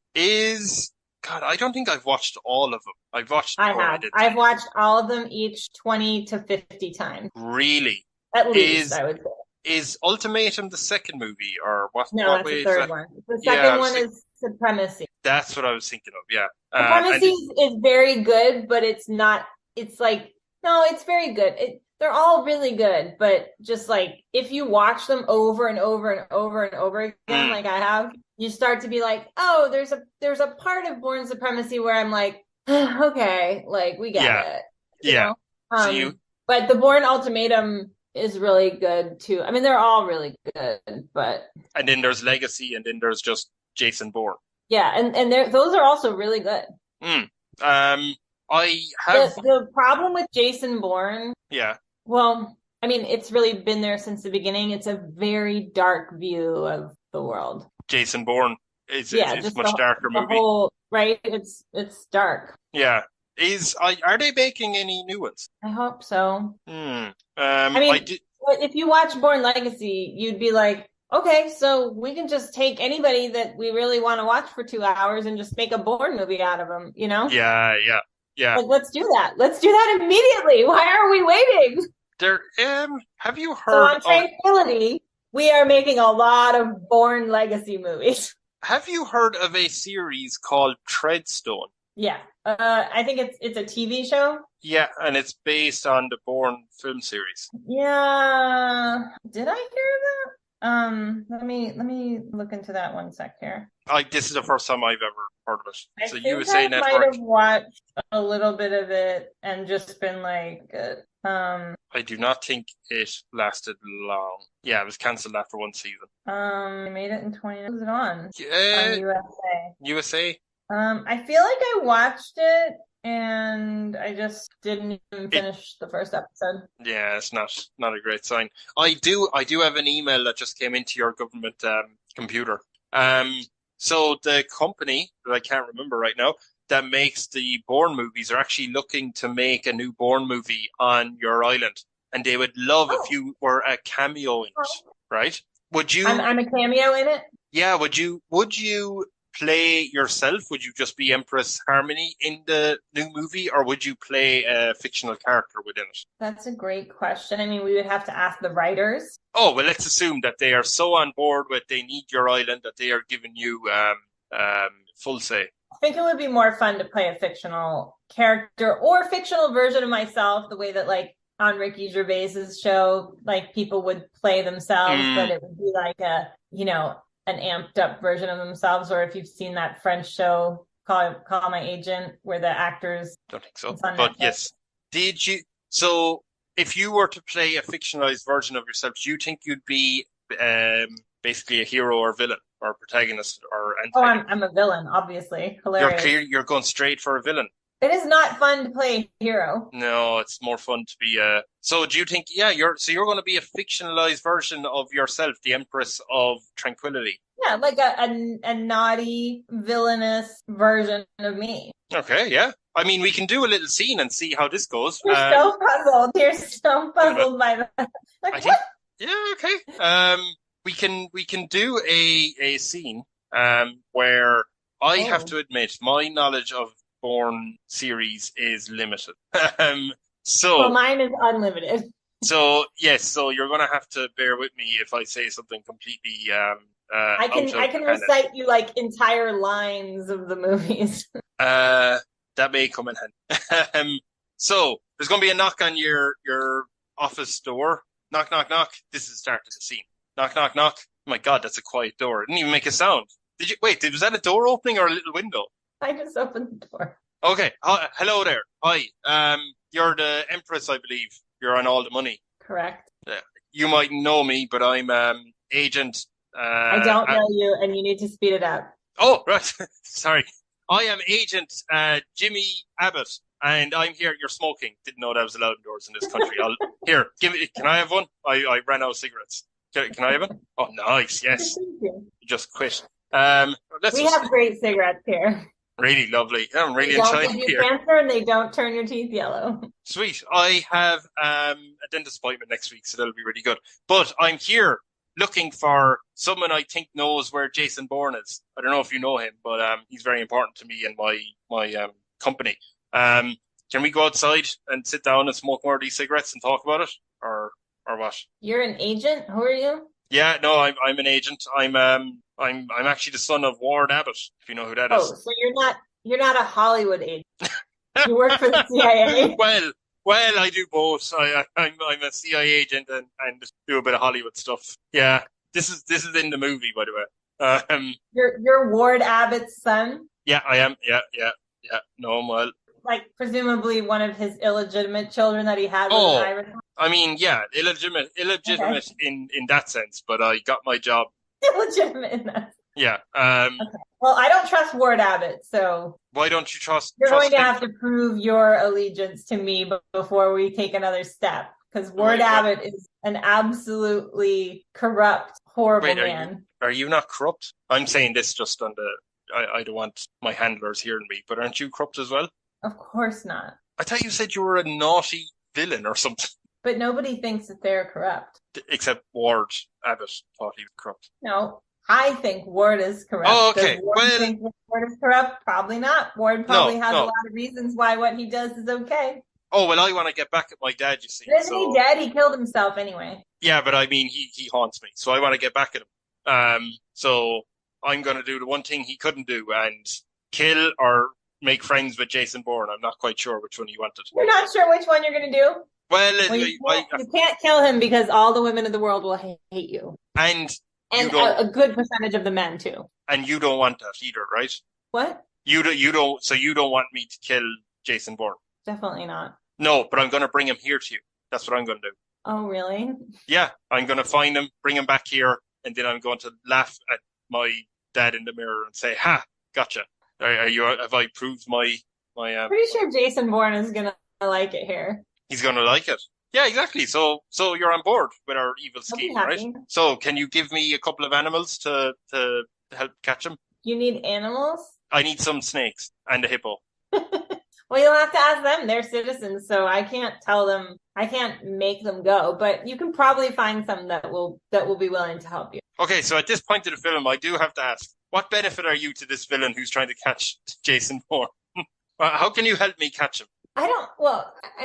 God, I don't think I've watched all of them. I've watched. I've watched all of them, each 20 to 50 times. Really? At least, I would say. Is Ultimatum the second movie, or what? No, that's the third one. The second one is Supremacy. That's what I was thinking of. Yeah. Supremacy is very good, but it's not. It's like it's very good. They're all really good, but just like if you watch them over and over and over and over again, like I have, you start to be like, oh, there's a part of Born Supremacy where I'm like, okay, like we get it. Yeah. But the Born Ultimatum is really good too. I mean, they're all really good, but and then there's Legacy, and then there's just Jason Bourne. Yeah, and those are also really good. I I have, The problem with Jason Bourne, yeah, well, I mean, it's really been there since the beginning. It's a very dark view of the world. Jason Bourne is Yeah, a just much darker the movie. whole, right? It's dark. Yeah. Are they making any new ones? I hope so. Hmm. I I mean, did. if you watch Bourne Legacy, you'd be like, okay, so we can just take anybody that we really want to watch for 2 hours and just make a Bourne movie out of them, you know? Yeah, yeah, yeah. Like, let's do that. Let's do that immediately. Why are we waiting? There. Have you So heard on of? Tranquility, we are making a lot of Bourne Legacy movies. Have you heard of a series called Treadstone? Yeah. I think it's a TV show. Yeah, and it's based on the Bourne film series. Yeah. Did I hear that? Let me look into that one sec here. This is the first time I've ever heard of it. I So think USA I might Network. have watched a little bit of it and just been like, I do not think it lasted long. Yeah, it was cancelled after one season. I made it in 20. Was it on Yeah, USA? USA. I feel like I watched it and I just didn't even finish the first episode. Yeah, it's not a great sign. I do have an email that just came into your government computer. So the company that I can't remember right now that makes the Bourne movies are actually looking to make a new Bourne movie on your island, and they would love if you were a cameo in it, right? Would you? I'm a cameo in it. Yeah, would you play yourself? Would you just be Empress Harmony in the new movie, or would you play a fictional character within it? That's a great question. I mean, we would have to ask the writers. Oh, well, let's assume that they are so on board with they need your island that they are giving you full say. I think it would be more fun to play a fictional character or a fictional version of myself, the way that like on Ricky Gervais's show, like people would play themselves, but it would be like a, an amped up version of themselves. Or if you've seen that French show, Call My Agent, where the actors. Don't think so, but Netflix. yes. Did you? So, if you were to play a fictionalized version of yourself, do you think you'd be basically a hero or villain or protagonist or antagonist? Oh, I'm a villain, obviously. Hilarious. You're going straight for a villain. It is not fun to play a hero. No, it's more fun to be a. So do you think? Yeah, you're going to be a fictionalized version of yourself, the Empress of Tranquility. Yeah, like a naughty, villainous version of me. Okay, yeah. I mean, we can do a little scene and see how this goes. You're so puzzled. You're so puzzled by that. Like, what? Yeah, okay. We can do a scene where I have to admit my knowledge of Bourne series is limited. Well, mine is unlimited. So yes, so you're gonna have to bear with me if I say something completely I can recite you like entire lines of the movies. That may come in handy. So there's gonna be a knock on your office door. Knock, knock, knock. This is the start of the scene. Knock, knock, knock. Oh my God, that's a quiet door. It didn't even make a sound. Was that a door opening or a little window? I just opened the door. Okay. Hello there. Hi. You're the Empress, I believe. You're on all the money. Correct. You might know me, but I'm Agent. I don't know you, and you need to speed it up. Oh, right. Sorry. I am Agent Jimmy Abbott, and I'm here. You're smoking. Didn't know that was allowed indoors in this country. Here, give me. Can I have one? I ran out of cigarettes. Can I have one? Oh, nice. Yes. You just quit. We have great cigarettes here. Really lovely. I'm really they don't enjoying give here. You cancer, and they don't turn your teeth yellow. Sweet. I have a dentist appointment next week, so that'll be really good. But I'm here looking for someone I think knows where Jason Bourne is. I don't know if you know him, but he's very important to me and my company. Can we go outside and sit down and smoke more of these cigarettes and talk about it, or what? You're an agent. Who are you? Yeah, no, I'm an agent. I'm actually the son of Ward Abbott, if you know who that is. Oh, so you're not a Hollywood agent. You work for the CIA. Well, I do both. I'm a CIA agent and do a bit of Hollywood stuff. Yeah, this is in the movie, by the way. You're Ward Abbott's son. Yeah, I am. Yeah. No, well. Like presumably one of his illegitimate children that he had with an Irish. I mean, yeah, illegitimate okay. in that sense. But I got my job. Illegitimate in that. Yeah. Well, I don't trust Ward Abbott, so Why don't you trust you're going to him? have to prove your allegiance to me before we take another step. Because Ward Wait, what? Abbott is an absolutely corrupt, horrible Wait, man. are you not corrupt? I'm saying this just on the. I don't want my handlers hearing me, but aren't you corrupt as well? Of course not. I thought you said you were a naughty villain or something. But nobody thinks that they're corrupt. Except Ward Abbott thought he was corrupt. No, I think Ward is corrupt. Oh, okay. Does Ward Well, think Ward is corrupt? Probably not. Ward probably has a no. lot of reasons why what he does is okay. Oh, well, I want to get back at my dad, you see. But isn't he dead? He killed himself anyway. Yeah, but I mean, he haunts me, so I want to get back at him. So I'm going to do the one thing he couldn't do and kill or make friends with Jason Bourne. I'm not quite sure which one he wanted. You're not sure which one you're going to do? Well, you can't kill him because all the women in the world will hate you. And a good percentage of the men too. And you don't want that either, right? What? You don't. So you don't want me to kill Jason Bourne? Definitely not. No, but I'm going to bring him here to you. That's what I'm going to do. Oh, really? Yeah, I'm going to find him, bring him back here, and then I'm going to laugh at my dad in the mirror and say, "Ha, gotcha." Have I proved my? Pretty sure Jason Bourne is going to like it here. He's going to like it. Yeah, exactly. So you're on board with our evil scheme, right? So can you give me a couple of animals to help catch him? You need animals? I need some snakes and a hippo. Well, you'll have to ask them. They're citizens, so I can't tell them. I can't make them go, but you can probably find some that will be willing to help you. Okay, so at this point of the film, I do have to ask, what benefit are you to this villain who's trying to catch Jason Bourne? How can you help me catch him? I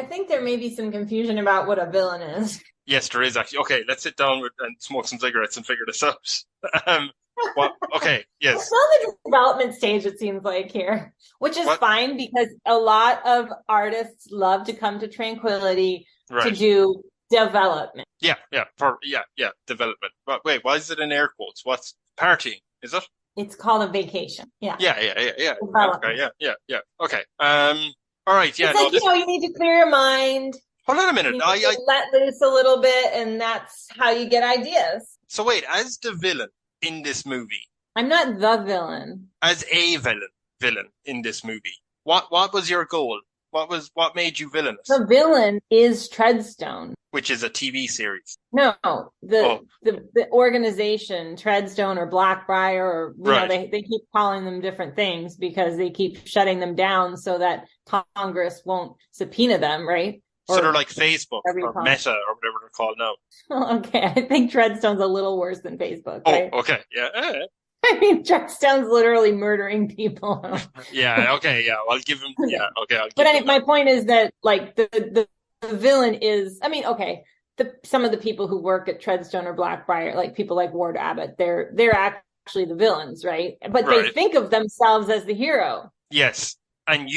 think there may be some confusion about what a villain is. Yes, there is actually. Okay, let's sit down and smoke some cigarettes and figure this out. Okay, yes. It's still the development stage, it seems like here, which is fine because a lot of artists love to come to Tranquility to do development. Yeah, development. But wait, why is it in air quotes? What's partying? Is it? It's called a vacation. Yeah. Yeah. Okay, yeah. Okay. All right. Yeah. It's like, you need to clear your mind. Hold on a minute. I let loose a little bit, and that's how you get ideas. So wait, as the villain in this movie, I'm not the villain. As a villain in this movie, what was your goal? What made you villainous? The villain is Treadstone, which is a TV series. No, the organization Treadstone or Blackbriar, or know, they keep calling them different things because they keep shutting them down so that Congress won't subpoena them, right? So they're like Facebook or Meta or whatever they're called now. Okay, I think Treadstone's a little worse than Facebook. Right? Oh, okay, yeah. I mean, Treadstone's literally murdering people. Yeah, okay, yeah. I'll give him. Yeah, okay. My point is that, like, the villain is. I mean, okay, some of the people who work at Treadstone or Blackbriar, like people like Ward Abbott, they're actually the villains, right? But they think of themselves as the hero. Yes, and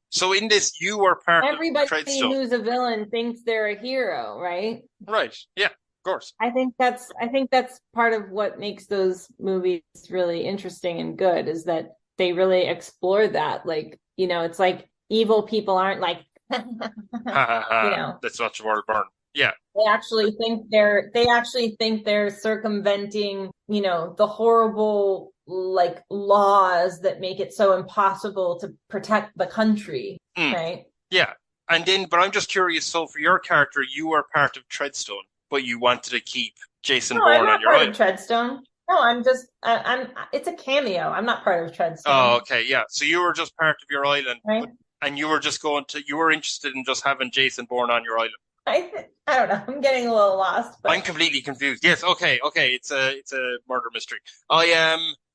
so in this, you were part of Treadstone. Everybody who's a villain thinks they're a hero, right? Right. Yeah. Course. I think that's part of what makes those movies really interesting and good is that they really explore that. Like, it's like evil people aren't like that's such a word burn. Yeah. They actually think they're circumventing, the horrible like laws that make it so impossible to protect the country. Right? Yeah. But I'm just curious, so for your character, you were part of Treadstone. But you wanted to keep Jason Bourne on your island. I'm not part of Treadstone. No, I'm it's a cameo. I'm not part of Treadstone. Oh, okay, yeah. So you were just part of your island, right? And you were just you were interested in just having Jason Bourne on your island. I don't know. I'm getting a little lost. But... I'm completely confused. Yes, okay. It's a murder mystery. I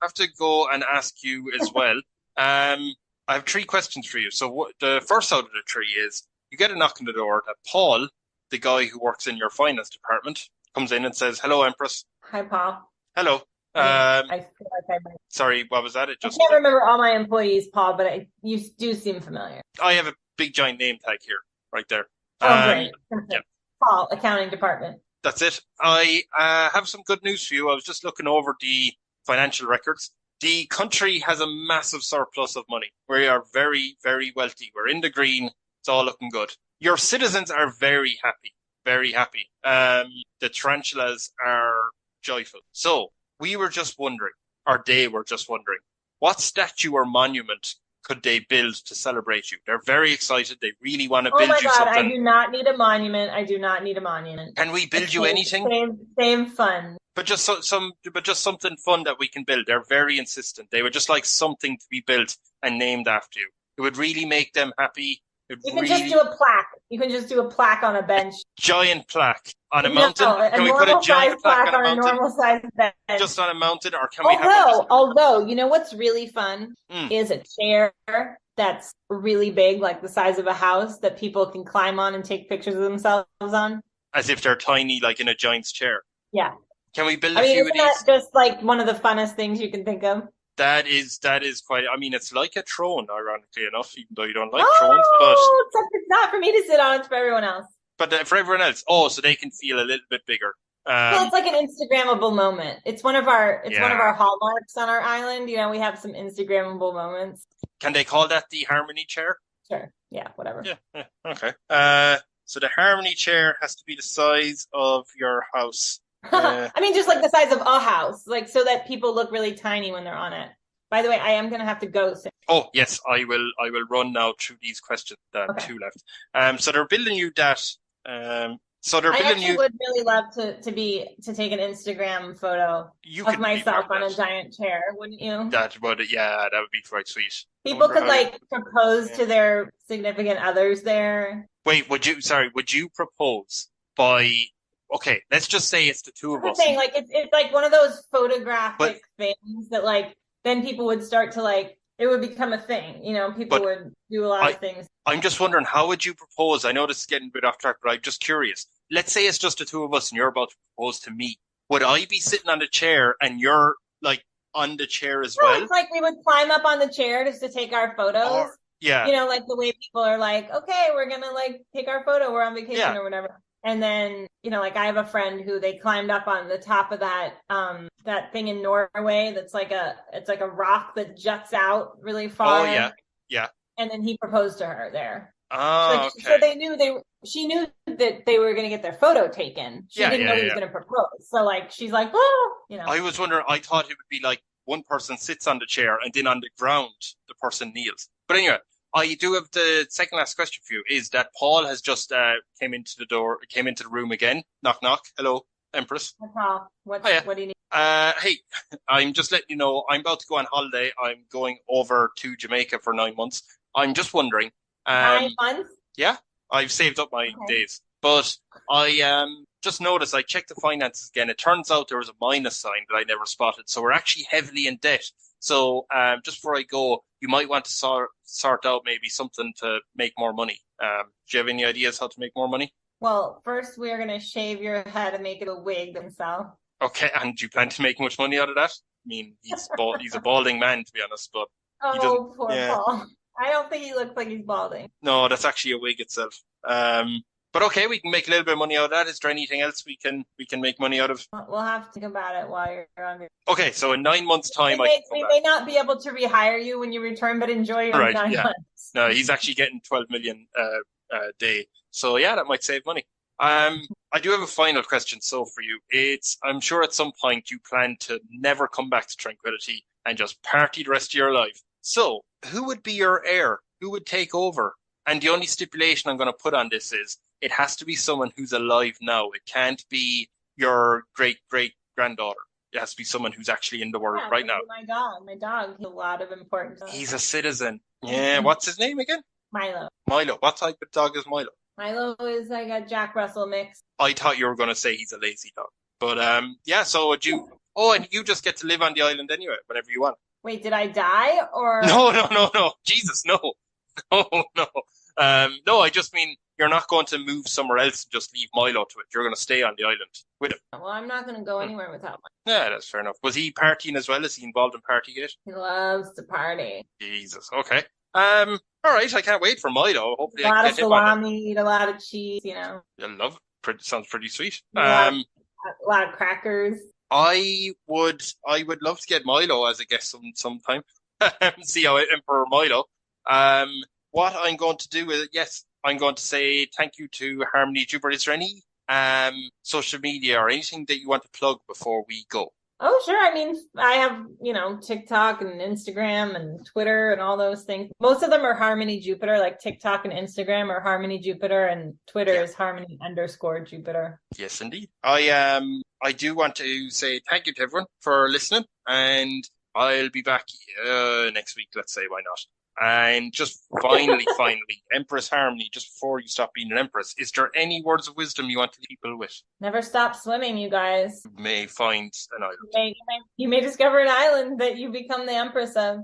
have to go and ask you as well. I have 3 questions for you. So the first out of the 3 is you get a knock on the door that Paul, the guy who works in your finance department, comes in and says, "Hello, Empress." Hi, Paul. Hello. I feel like I might... Sorry, what was that? I can't remember all my employees, Paul, but you do seem familiar. I have a big giant name tag here, right there. Oh, great. Yeah. Paul, accounting department. That's it. I have some good news for you. I was just looking over the financial records. The country has a massive surplus of money. We are very, very wealthy. We're in the green. It's all looking good. Your citizens are very happy, very happy. The tarantulas are joyful. So we were just wondering, or they were just wondering, what statue or monument could they build to celebrate you? They're very excited. They really want to Oh build my you God, I something. do not need a monument. I do not need a monument. Can we build you anything? Same fun. But just something fun that we can build. They're very insistent. They would just like something to be built and named after you. It would really make them happy. You can just do a plaque. You can just do a plaque on a bench. Giant plaque on a mountain. Can we put a giant plaque on a mountain? Normal size bench. Just on a mountain, or can we have? Although, you know what's really fun is a chair that's really big, like the size of a house, that people can climb on and take pictures of themselves on. As if they're tiny, like in a giant's chair. Yeah. Can we build a few of these? Isn't that just like one of the funnest things you can think of? That is quite. I mean, it's like a throne, ironically enough, even though you don't like thrones. But it's not for me to sit on; it's for everyone else. But for everyone else, so they can feel a little bit bigger. Well, it's like an Instagrammable moment. It's one of our hallmarks on our island. You know, we have some Instagrammable moments. Can they call that the Harmony chair? Sure. Yeah. Whatever. Yeah. Okay. So the Harmony chair has to be the size of your house. I mean, just like the size of a house, like so that people look really tiny when they're on it. By the way, I am going to have to go soon. Oh, yes, I will run now through these questions. Okay. 2 left. So they're building you that. I would really love to take an Instagram photo of myself on a giant chair, wouldn't you? That would be quite sweet. People could propose to their significant others there. Wait, would you propose by? Okay, let's just say it's the two of us. Saying, it's like one of those photographic things that then people would start to it would become a thing. You know, people would do a lot of things. I'm just wondering, how would you propose? I know this is getting a bit off track, but I'm just curious. Let's say it's just the two of us and you're about to propose to me. Would I be sitting on the chair and you're on the chair as well? It's like we would climb up on the chair just to take our photos. Yeah. You know, like the way people are okay, we're going to take our photo. We're on vacation or whatever. And then, you know, I have a friend who they climbed up on the top of that thing in Norway that's it's like a rock that juts out really far. Oh, yeah. And then he proposed to her there. Oh, okay. So she knew that they were going to get their photo taken. She didn't know he was going to propose. So she's like, oh, you know. I was wondering, I thought it would be one person sits on the chair and then on the ground, the person kneels. But anyway, I do have the second last question for you, is that Paul has just came into the room again. Knock, knock. Hello, Empress. Hi, Paul. What do you need? Hey, I'm just letting you know, I'm about to go on holiday. I'm going over to Jamaica for 9 months. I'm just wondering. 9 months? Yeah, I've saved up my days. But I just noticed, I checked the finances again. It turns out there was a minus sign that I never spotted. So we're actually heavily in debt. So just before I go, you might want to sort out maybe something to make more money. Do you have any ideas how to make more money? Well, first we're going to shave your head and make it a wig and sell. Okay, and do you plan to make much money out of that? I mean, he's a balding man, to be honest, but poor Paul. I don't think he looks like he's balding. No, that's actually a wig itself. But okay, we can make a little bit of money out of that. Is there anything else we can make money out of? We'll have to think about it while you're on. Okay, so in 9 months' time, we may not be able to rehire you when you return, but enjoy your 9 months. No, he's actually getting 12 million a day. So yeah, that might save money. I do have a final question. So for you, I'm sure at some point you plan to never come back to Tranquillity and just party the rest of your life. So who would be your heir? Who would take over? And the only stipulation I'm going to put on this is it has to be someone who's alive now. It can't be your great-great-granddaughter. It has to be someone who's actually in the world right now. My dog has a lot of importance. He's a citizen. Yeah, what's his name again? Milo. What type of dog is Milo? Milo is like a Jack Russell mix. I thought you were going to say he's a lazy dog. But so would you... Oh, and you just get to live on the island anyway, whenever you want. Wait, did I die or... No. Jesus, no. No. No, I just mean you're not going to move somewhere else and just leave Milo to it. You're going to stay on the island with him. Well, I'm not going to go anywhere without Milo. Yeah, that's fair enough. Was he partying as well? Is he involved in Partygate? He loves to party. Jesus, okay. All right, I can't wait for Milo. Hopefully, a lot of salami, eat a lot of cheese. You know. I love it. Sounds pretty sweet. A lot of crackers. I would love to get Milo as a guest sometime. See how Emperor Milo. What I'm going to do is, yes, I'm going to say thank you to Harmony Jupiter. Is there any social media or anything that you want to plug before we go? Oh, sure. I mean, I have, TikTok and Instagram and Twitter and all those things. Most of them are Harmony Jupiter, like TikTok and Instagram are Harmony Jupiter, and Twitter Yeah. is Harmony_Jupiter. Yes, indeed. I do want to say thank you to everyone for listening, and I'll be back next week. Let's say, why not? And just finally, Empress Harmony. Just before you stop being an empress, is there any words of wisdom you want to leave people with? Never stop swimming, you guys. You may find an island. You may discover an island that you become the empress of.